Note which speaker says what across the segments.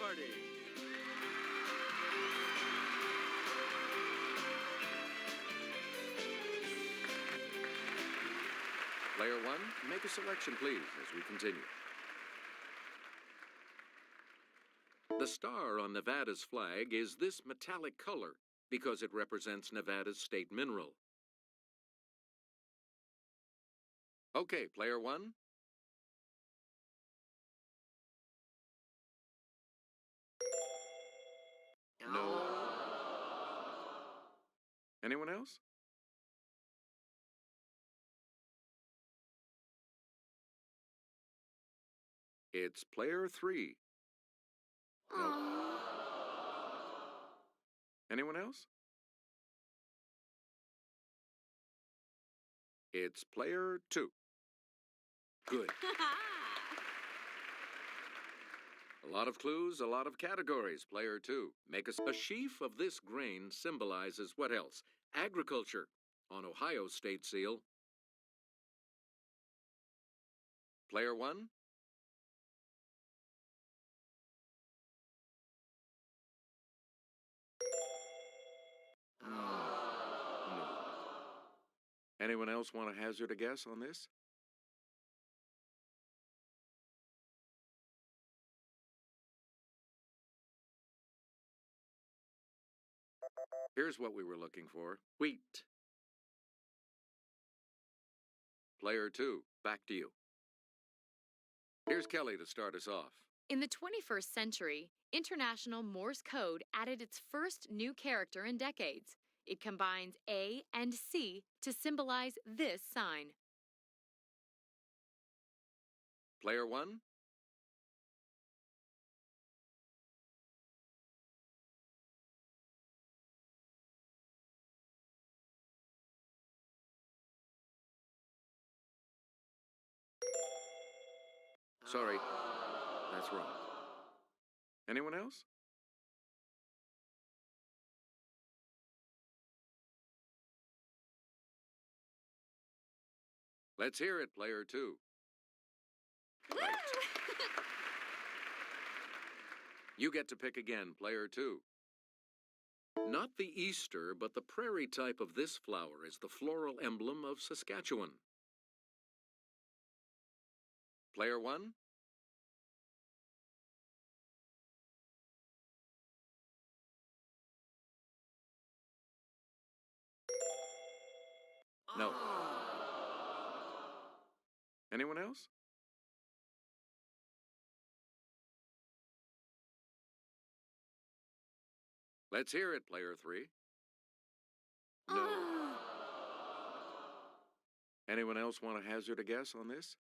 Speaker 1: Jeopardy!
Speaker 2: Player one, make a selection, please, as we continue. The star on Nevada's flag is this metallic color because it represents Nevada's state mineral. Okay, player one. No. Anyone else? It's player three. No. Anyone else? It's player two. Good. A lot of clues, a lot of categories. Player two. Make a sheaf of this grain symbolizes what else? Agriculture on Ohio's state seal. Player one. No. Anyone else want to hazard a guess on this? Here's what we were looking for. Wheat. Player two, back to you. Here's Kelly to start us off.
Speaker 3: In the 21st century, International Morse code added its first new character in decades. It combines A and C to symbolize this sign.
Speaker 2: Player one. Sorry, that's wrong. Anyone else? Let's hear it, player two. Right. You get to pick again, player two. Not the Easter, but the prairie type of this flower is the floral emblem of Saskatchewan. Player one. No. Anyone else? Let's hear it, player three. No. Anyone else want to hazard a guess on this?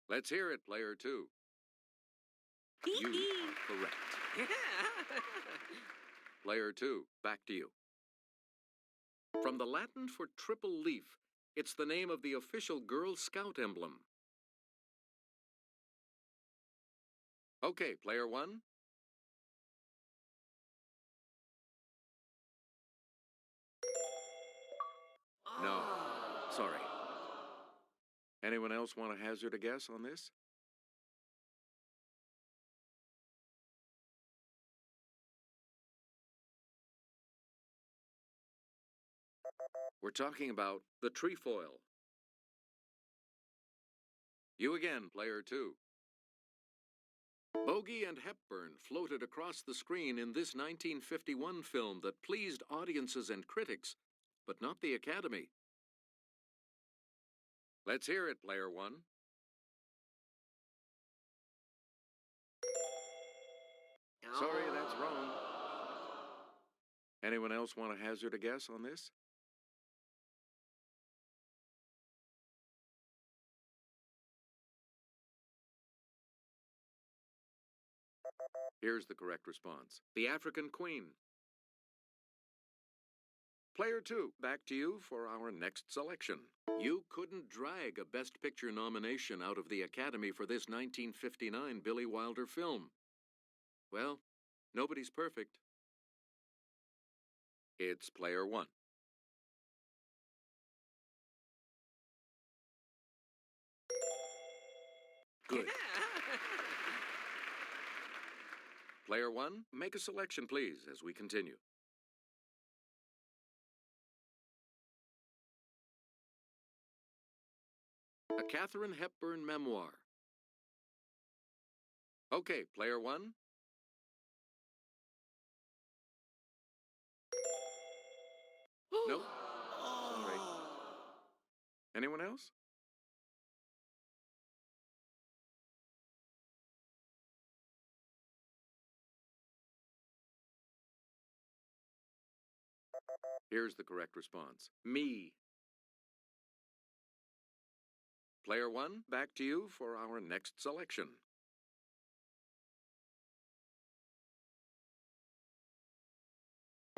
Speaker 2: Let's hear it, player two. You are correct. Player two, back to you. From the Latin for triple leaf, it's the name of the official Girl Scout emblem. Okay, player one. No, sorry. Anyone else want to hazard a guess on this? We're talking about the trefoil. You again, player two. Bogey and Hepburn floated across the screen in this 1951 film that pleased audiences and critics, but not the Academy. Let's hear it, player one. Sorry, that's wrong. Anyone else want to hazard a guess on this? Here's the correct response. The African Queen. Player two, back to you for our next selection. You couldn't drag a Best Picture nomination out of the Academy for this 1959 Billy Wilder film. Well, nobody's perfect. It's player one. Good. Player one, make a selection, please, as we continue. A Katharine Hepburn memoir. Okay, player one. Nope. Sorry. Anyone else? Here's the correct response. Me. Player one, back to you for our next selection.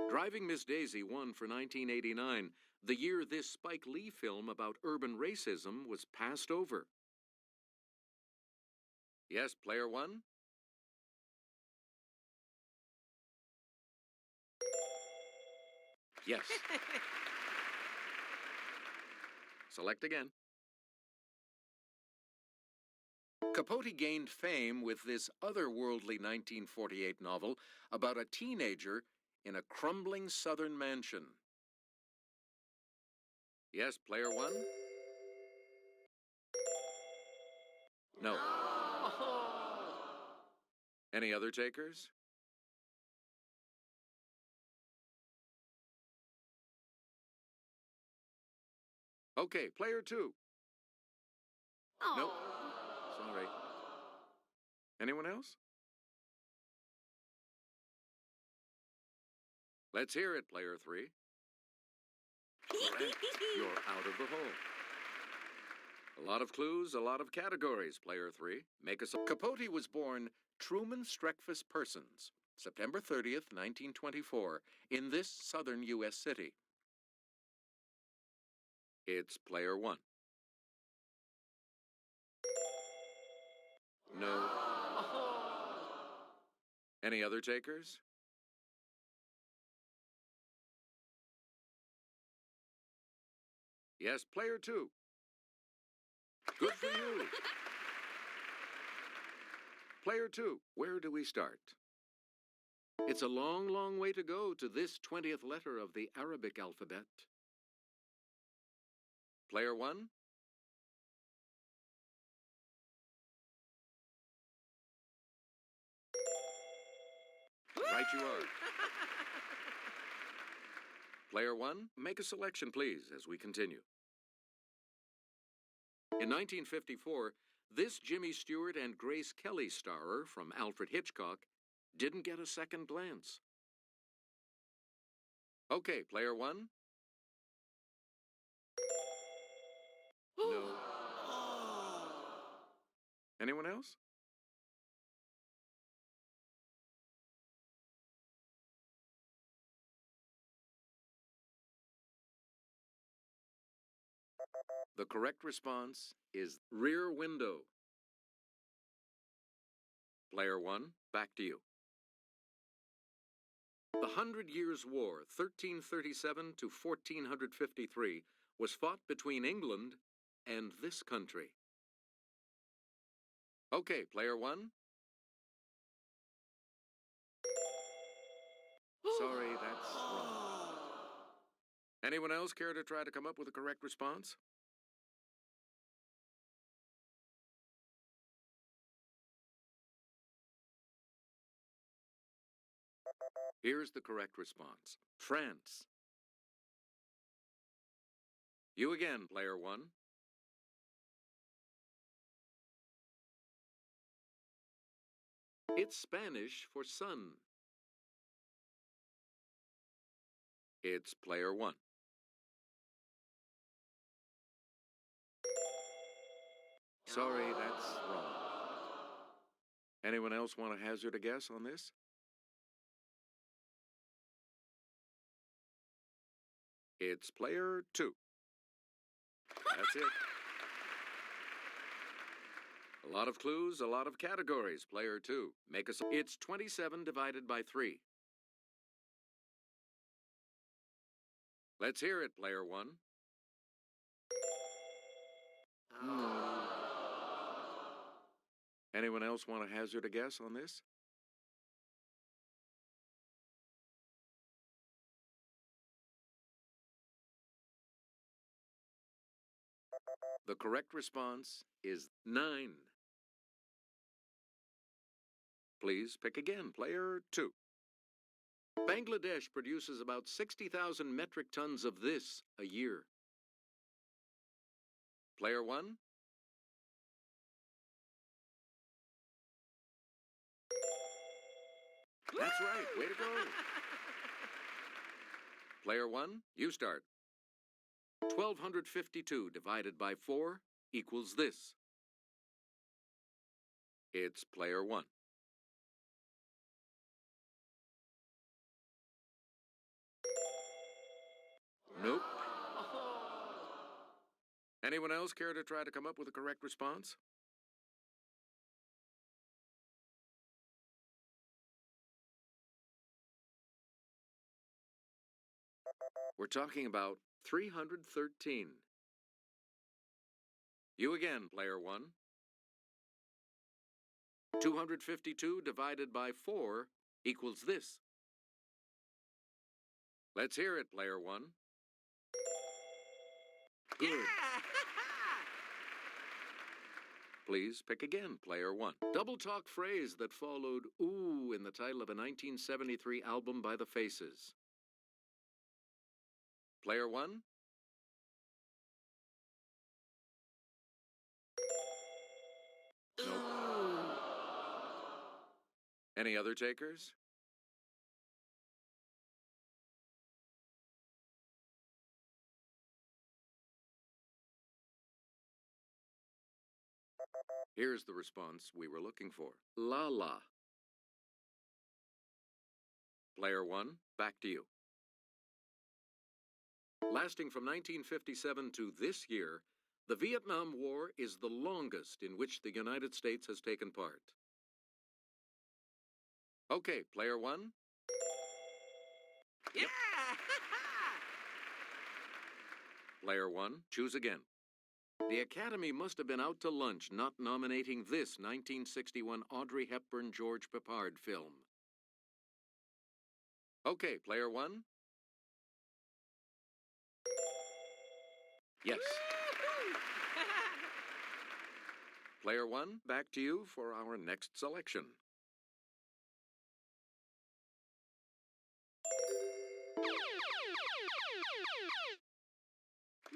Speaker 2: Driving Miss Daisy won for 1989, the year this Spike Lee film about urban racism was passed over. Yes, player one? Yes. Select again. Capote gained fame with this otherworldly 1948 novel about a teenager in a crumbling southern mansion. Yes, player one? No. Any other takers? Okay, player two. Nope. Sorry. Anyone else? Let's hear it, player three. Correct. You're out of the hole. A lot of clues, a lot of categories, player three. Make us. Capote was born Truman Streckfus Persons, September 30th, 1924, in this southern U.S. city. It's player one. No. Any other takers? Yes, player two. Good for you. Player two, where do we start? It's a long, long way to go to this 20th letter of the Arabic alphabet. Player one? Right you are. Player one, make a selection, please, as we continue. In 1954, this Jimmy Stewart and Grace Kelly starer from Alfred Hitchcock didn't get a second glance. Okay, player one? No. Anyone else? The correct response is Rear Window. Player one, back to you. The 100 Years' War, 1337 to 1453, was fought between England and this country. Okay, player one. Sorry, that's wrong. Anyone else care to try to come up with a correct response? Here's the correct response. France. You again, player one. It's Spanish for sun. It's player one. Sorry, that's wrong. Anyone else want to hazard a guess on this? It's player two. That's it. A lot of clues, a lot of categories. Player two. Make us. It's 27 divided by 3. Let's hear it, player one. Anyone else want to hazard a guess on this? The correct response is 9. Please pick again, player 2. Bangladesh produces about 60,000 metric tons of this a year. Player 1. That's right. Way to go. Player 1, you start. 1,252 divided by 4 equals this. It's player 1. Nope. Anyone else care to try to come up with a correct response? We're talking about 313. You again, player 1. 252 divided by 4 equals this. Let's hear it, player 1. Good.
Speaker 1: Yeah!
Speaker 2: Please pick again, player 1. Double talk phrase that followed ooh in the title of a 1973 album by the Faces. Player 1. Nope. Any other takers? Here's the response we were looking for. La la. Player 1, back to you. Lasting from 1957 to this year, the Vietnam War is the longest in which the United States has taken part. Okay, player 1.
Speaker 1: Yeah!
Speaker 2: Player 1, choose again. The Academy must have been out to lunch not nominating this 1961 Audrey Hepburn-George Peppard film. Okay, player 1. Yes. Player 1, back to you for our next selection.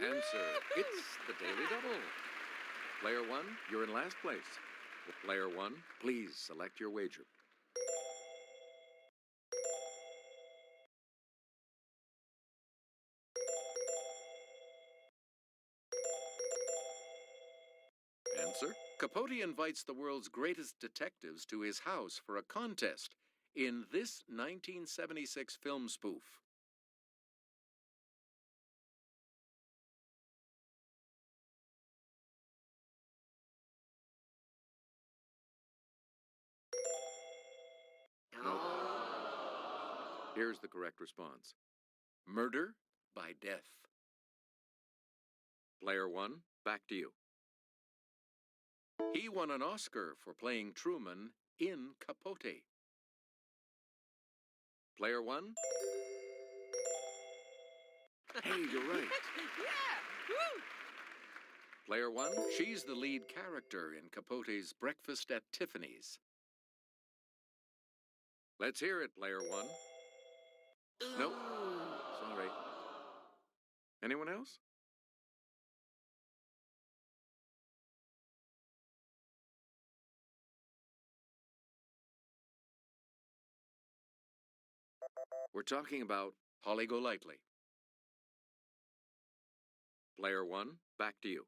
Speaker 2: Answer, it's the Daily Double. Player 1, you're in last place. Player 1, please select your wager. Answer, Capote invites the world's greatest detectives to his house for a contest in this 1976 film spoof. Nope. Here's the correct response. Murder by Death. Player 1, back to you. He won an Oscar for playing Truman in Capote. Player 1. Hey, you're right.
Speaker 1: Yeah! Woo!
Speaker 2: Player 1, she's the lead character in Capote's Breakfast at Tiffany's. Let's hear it, player 1. Nope. Sorry. Anyone else? We're talking about Holly Golightly. Player 1, back to you.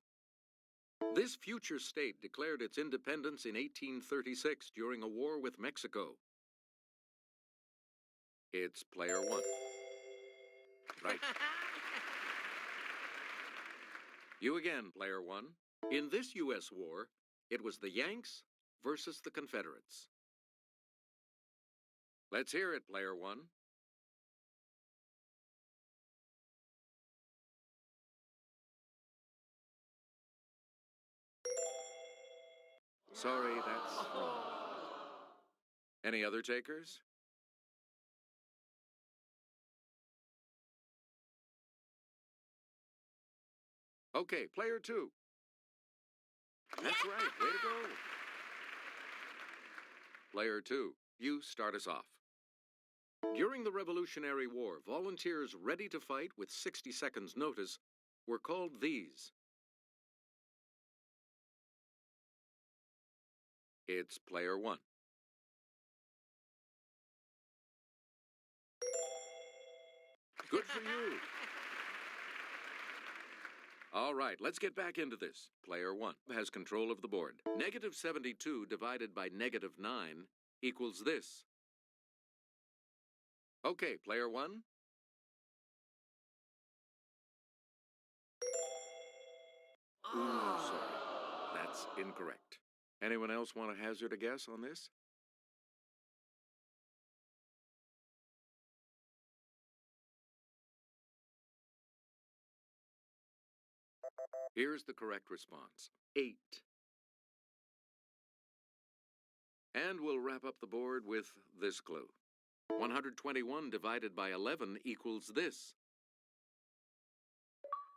Speaker 2: This future state declared its independence in 1836 during a war with Mexico. It's player 1. Right. You again, player 1. In this U.S. war, it was the Yanks versus the Confederates. Let's hear it, player 1. Sorry, that's wrong. Any other takers? Okay, player 2. That's right. Way to go. Player 2, you start us off. During the Revolutionary War, volunteers ready to fight with 60 seconds notice were called these. It's player 1. Good for you. All right, let's get back into this. Player 1 has control of the board. Negative 72 divided by negative 9 equals this. Okay, player 1. Ooh, sorry. That's incorrect. Anyone else want to hazard a guess on this? Here's the correct response. 8. And we'll wrap up the board with this clue. 121 divided by 11 equals this.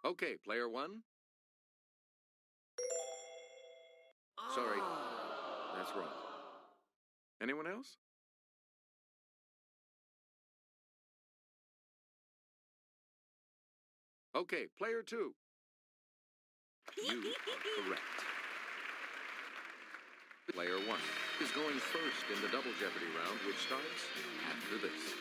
Speaker 2: Okay, player 1. Sorry, that's wrong. Anyone else? Okay, player 2. You are correct. Player 1 is going first in the Double Jeopardy round, which starts after this.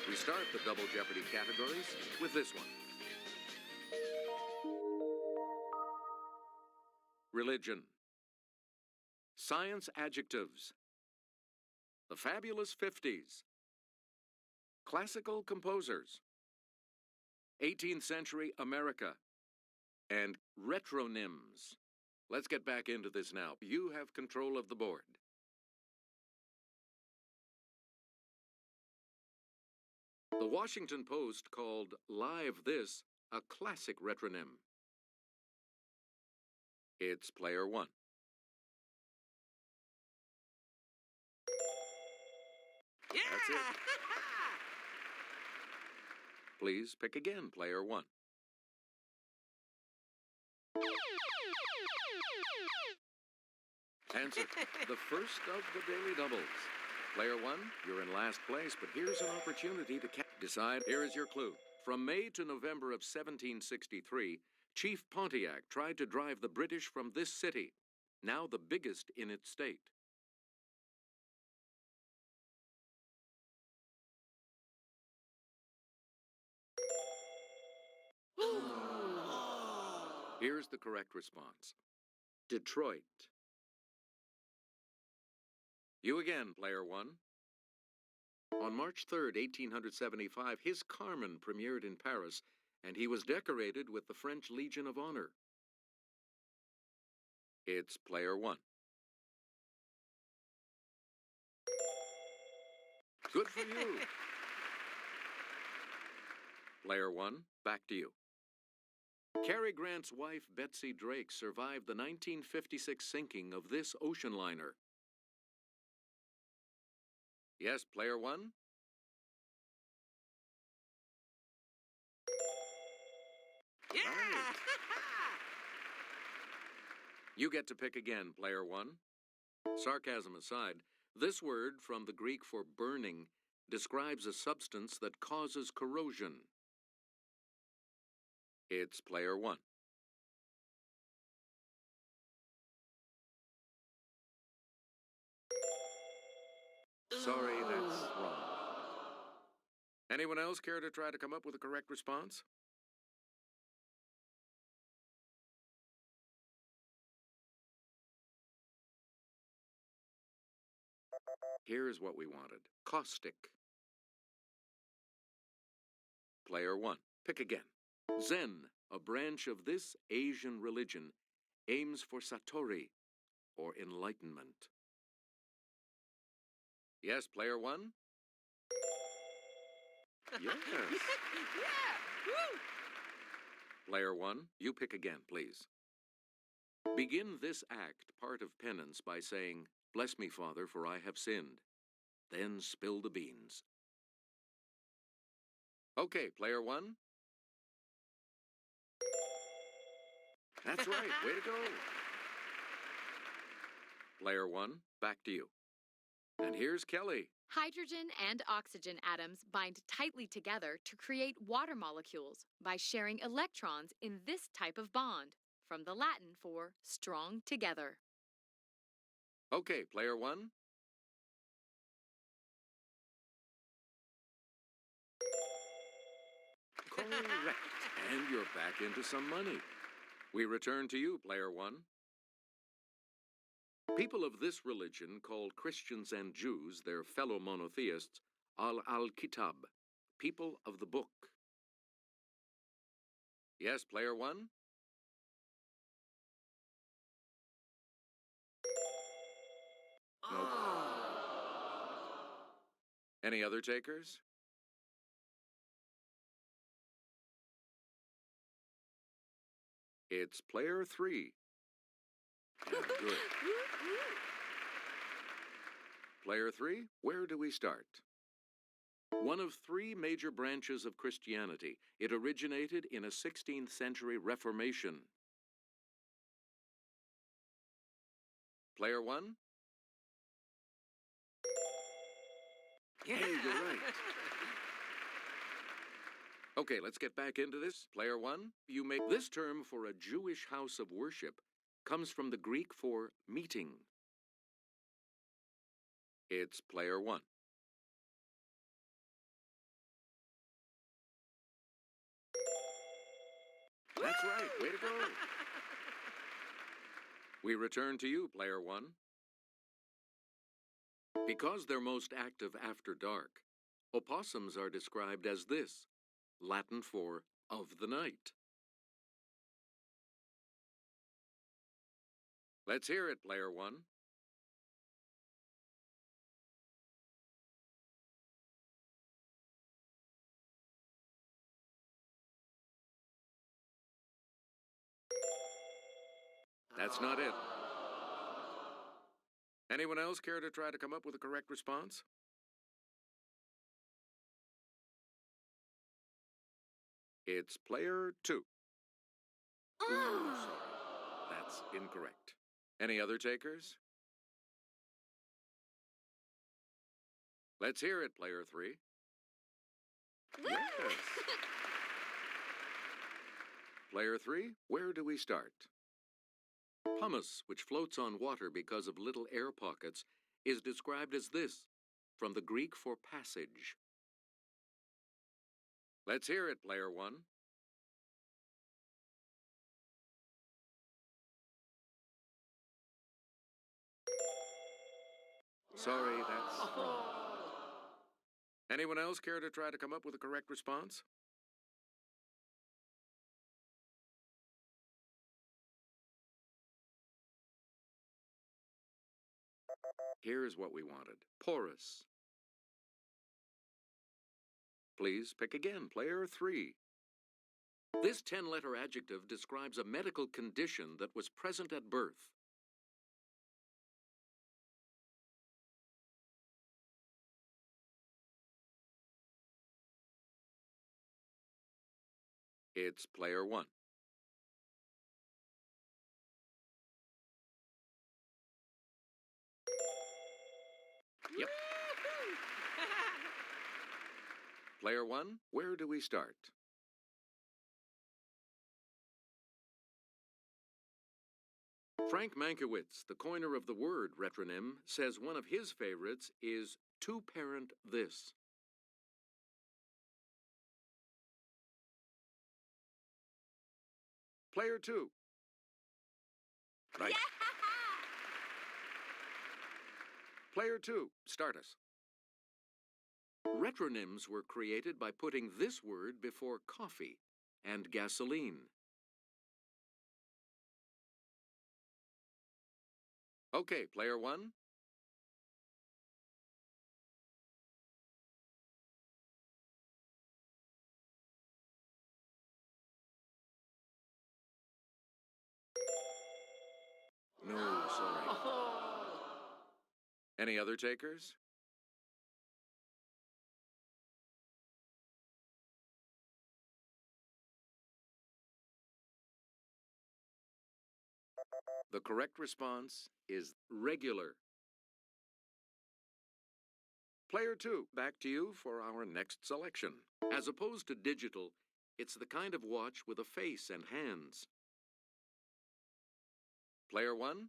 Speaker 2: We start the Double Jeopardy categories with this one. Religion. Science adjectives. The Fabulous 50s. Classical composers. 18th century America. And retronyms. Let's get back into this now. You have control of the board. The Washington Post called Live This a classic retronym. It's player 1.
Speaker 1: Yeah!
Speaker 2: That's it. Please pick again, player 1. Answer, the first of the daily doubles. Player 1, you're in last place, but here's an opportunity to decide. Here is your clue. From May to November of 1763, Chief Pontiac tried to drive the British from this city, now the biggest in its state. Here's the correct response. Detroit. You again, player 1. On March 3rd, 1875, his Carmen premiered in Paris, and he was decorated with the French Legion of Honor. It's player 1. Good for you. Player 1, back to you. Cary Grant's wife, Betsy Drake, survived the 1956 sinking of this ocean liner. Yes, player 1?
Speaker 1: Yeah!
Speaker 2: Right. You get to pick again, player 1. Sarcasm aside, this word from the Greek for burning describes a substance that causes corrosion. It's player 1. Sorry, that's wrong. Anyone else care to try to come up with a correct response? Here's what we wanted. Caustic. Player 1. Pick again. Zen, a branch of this Asian religion, aims for satori, or enlightenment. Yes, player 1? Yes.
Speaker 1: Yeah! Woo!
Speaker 2: Player 1, you pick again, please. Begin this act, part of penance, by saying, "Bless me, Father, for I have sinned." Then spill the beans. Okay, player one. That's right. Way to go. Player one, back to you. And here's Kelly.
Speaker 3: Hydrogen and oxygen atoms bind tightly together to create water molecules by sharing electrons in this type of bond, from the Latin for strong together.
Speaker 2: Okay, player one. Correct. And you're back into some money. We return to you, player one. People of this religion called Christians and Jews, their fellow monotheists, al-Kitab, people of the book. Yes, player one? Nope. Any other takers? It's player three. And good. Player three, where do we start? One of three major branches of Christianity, it originated in a 16th century Reformation. Player one?
Speaker 1: Yeah.
Speaker 2: Hey, you're right. Okay, let's get back into this. Player one, you make this term for a Jewish house of worship comes from the Greek for meeting. It's player one. That's right. Way to go. We return to you, player one. Because they're most active after dark, opossums are described as this, Latin for of the night. Let's hear it, player one. That's not it. Anyone else care to try to come up with a correct response? It's player two. Ooh, sorry. That's incorrect. Any other takers? Let's hear it, player three. Yes. Player three, where do we start? Pumice, which floats on water because of little air pockets, is described as this, from the Greek for passage. Let's hear it, player one. Sorry, that's wrong. Anyone else care to try to come up with a correct response? Here's what we wanted. Porous. Please pick again, player three. This 10-letter adjective describes a medical condition that was present at birth. It's player one. Yep. Player one, where do we start? Frank Mankiewicz, the coiner of the word retronym, says one of his favorites is two-parent this. Player two. Right.
Speaker 1: Yeah.
Speaker 2: Player two, start us. Retronyms were created by putting this word before coffee and gasoline. Okay, player one. No, sorry. Any other takers? The correct response is regular. Player 2, back to you for our next selection. As opposed to digital, it's the kind of watch with a face and hands. Player 1,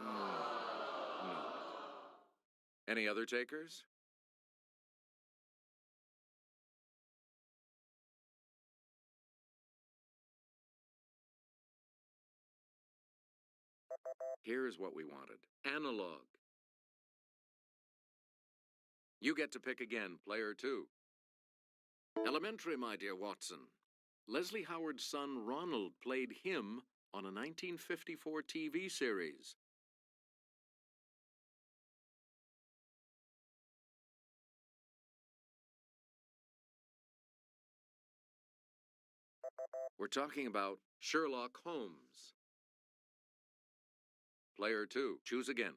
Speaker 2: no. Any other takers? Here's what we wanted. Analog. You get to pick again, player 2. Elementary, my dear Watson. Leslie Howard's son Ronald played him on a 1954 TV series. We're talking about Sherlock Holmes. Player 2, choose again.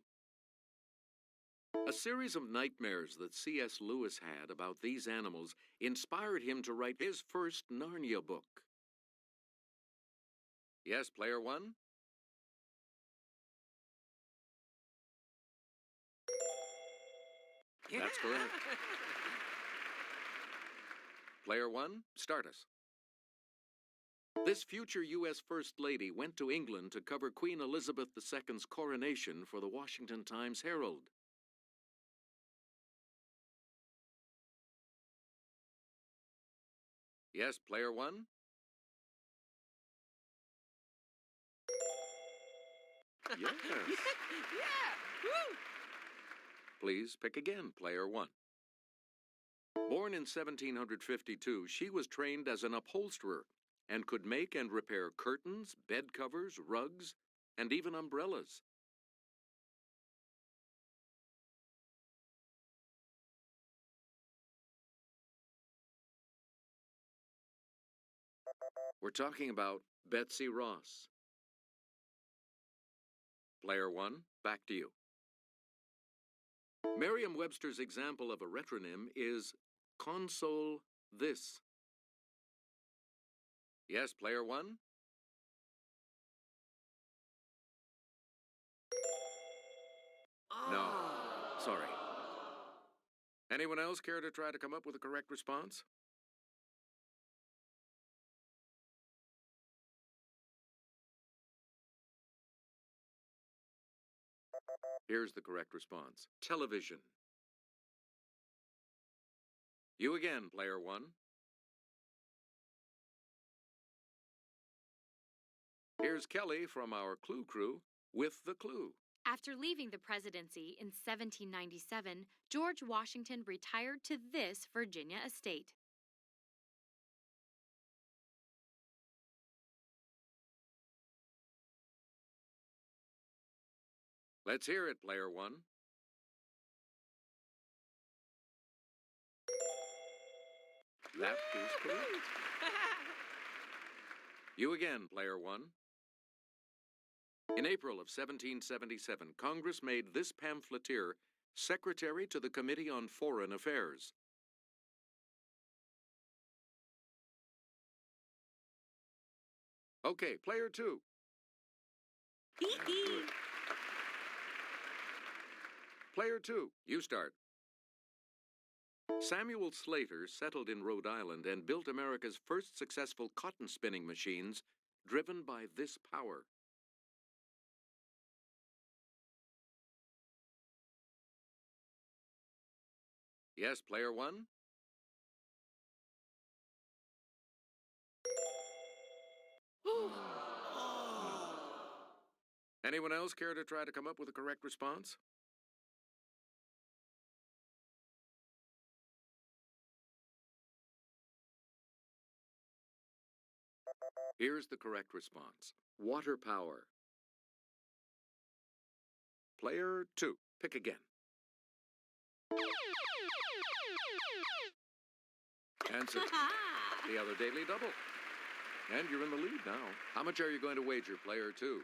Speaker 2: A series of nightmares that C.S. Lewis had about these animals inspired him to write his first Narnia book. Yes, player 1? That's correct. Player 1, start us. This future U.S. First Lady went to England to cover Queen Elizabeth II's coronation for the Washington Times-Herald. Yes, player 1? Yes.
Speaker 1: Yeah! Woo!
Speaker 2: Please pick again, player 1. Born in 1752, she was trained as an upholsterer and could make and repair curtains, bed covers, rugs, and even umbrellas. We're talking about Betsy Ross. Player 1, back to you. Merriam-Webster's example of a retronym is console this. Yes, player 1? No, sorry. Anyone else care to try to come up with a correct response? Here's the correct response. Television. You again, player 1. Here's Kelly from our Clue Crew with the clue.
Speaker 3: After leaving the presidency in 1797, George Washington retired to this Virginia estate.
Speaker 2: Let's hear it, player 1. That is correct. You again, player 1. In April of 1777, Congress made this pamphleteer secretary to the Committee on Foreign Affairs. Okay, player 2. Good. Player 2, you start. Samuel Slater settled in Rhode Island and built America's first successful cotton spinning machines driven by this power. Yes, player 1? No. Anyone else care to try to come up with a correct response? Here's the correct response. Water power. Player 2, pick again. Answer. The other daily double. And you're in the lead now. How much are you going to wager, player 2?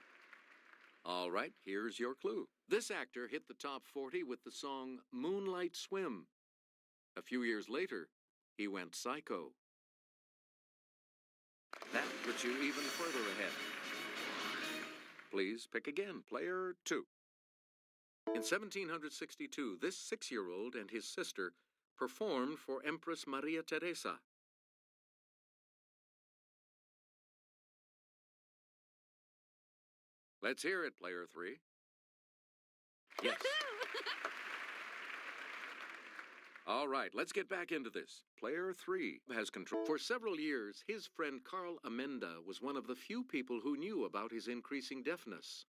Speaker 2: All right, here's your clue. This actor hit the top 40 with the song Moonlight Swim. A few years later, he went psycho. That puts you even further ahead. Please pick again, player 2. In 1762, this 6-year-old and his sister performed for Empress Maria Teresa. Let's hear it, player 3. Yes. All right, let's get back into this. Player 3 has control. For several years, his friend Carl Amenda was one of the few people who knew about his increasing deafness.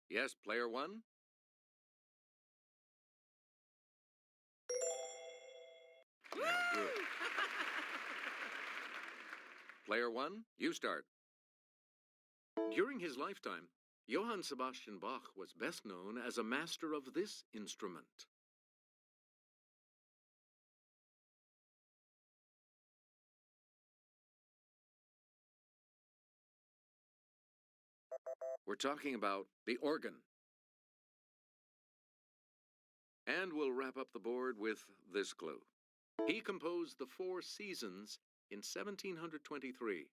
Speaker 2: Yes, player 1? Yeah, good. Player 1, you start. During his lifetime, Johann Sebastian Bach was best known as a master of this instrument. We're talking about the organ. And we'll wrap up the board with this clue. He composed the Four Seasons in 1723.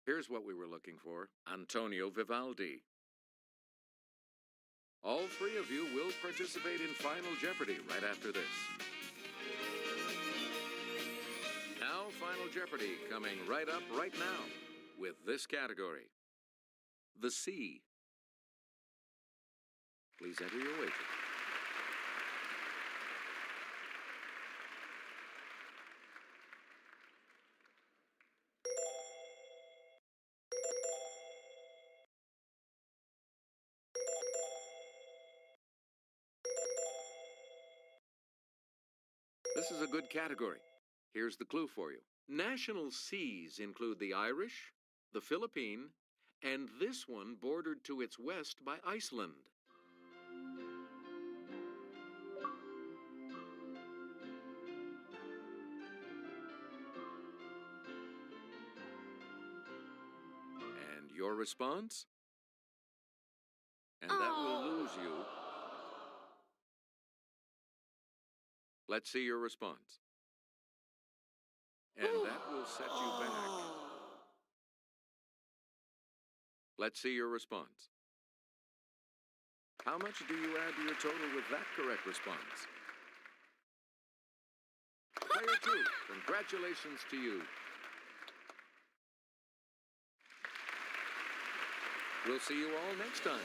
Speaker 2: Here's what we were looking for: Antonio Vivaldi. All three of you will participate in Final Jeopardy right after this. Now, Final Jeopardy coming right up right now with this category: the sea. Please enter your wager. This is a good category. Here's the clue for you. National seas include the Irish, the Philippine, and this one bordered to its west by Iceland. And your response? And that will lose you. Let's see your response. And that will set you back. Let's see your response. How much do you add to your total with that correct response? Player 2, congratulations to you. We'll see you all next time.